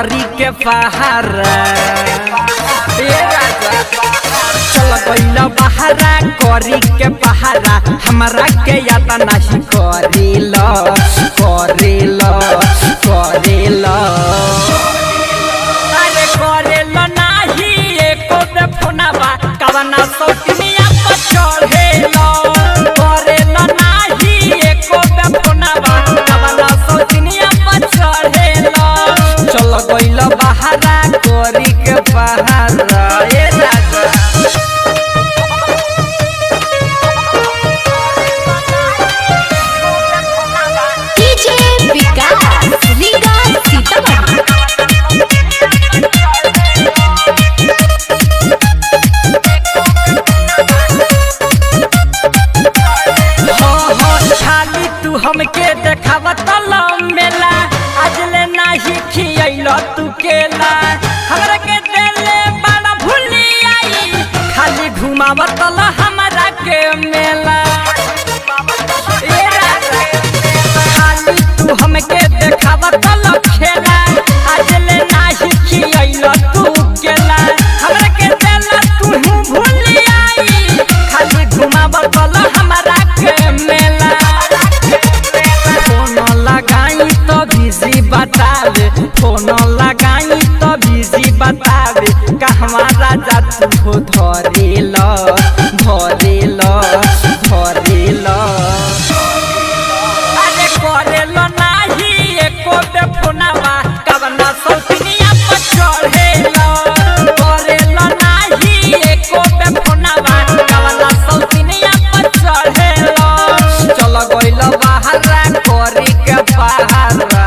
करी के पहारा चल गइल बहारा करी के पहारा हमरा के याद नहीं करेल करेल करेल अरे करेल नाही एको दे फोनवा कवना सौतनिया पर चढ़ेल करेल नाही एको दे फोनवा कवना सौतनिया पर चढ़ेल चल गइल बहारा करी के पहारा ए राजा हमके देखावत मेला आज ले नाही खियल तू केला हमरा के देले बड़ा भूली आई खाली घुमावत हमरा के मेला खाली तू हमके देखावत खेला आज ले नाही खियल तू केला हमरा के देले तू भूली आई खाली घुमावत हमरा के मेला बतावे फोन लगाई तो बिजी बतावे कहवा राजा तू धरेल धरेल धरेल अरे करेल नाही एको दे फोनवा कवना सौतनिया पर चढ़ेल करेल नाही एको दे फोनवा कवना सौतनिया पर चढ़ेल चल गइल बहारा करी के पहारा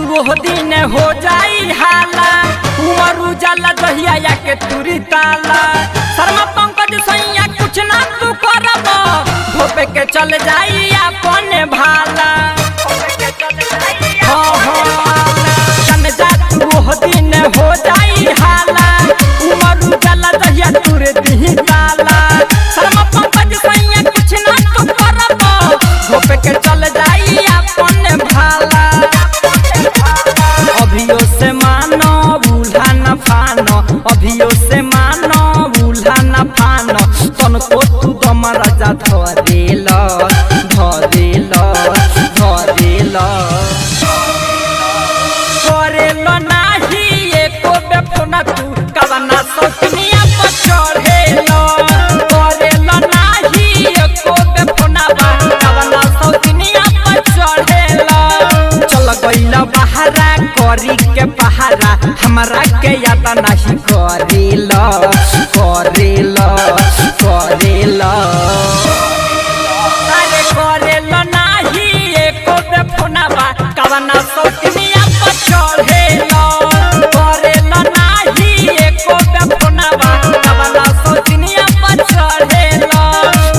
वो दिन हो जाई हाला उमर उजाला दहिया के तुरी ताला शर्मा पंकज सैया कुछ ना तू करब धोपे के चल जाई अपने भाला जन जा तू वो दिन हो जाई हाला उमर उजाला दहिया तुरे दी ताला शर्मा पंकज सैया कुछ ना तू करब धोपे के चल जाई अपने भाला अभियो से मानो भूला न फानो अभियो से मानो भूला न फानो तन को तू दम राजा धरेल धरेल धरेल करेल नाही एको बे फोन तू कवना सौतनिया पर चढ़ेल करेल नाही एको बे फोनवा कवना सौतनिया पर चढ़ेल चल गइल बहारा करी के पहारा हमरा के याद नहीं करेल करेल करेल अरे करेल नाही एको दे फोनवा कवना सौतनिया पर चढ़ेल करेल नाही एको दे फोनवा कवना सौतनिया पर चढ़ेल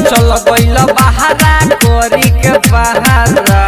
चल गइल बहारा करी के पहारा।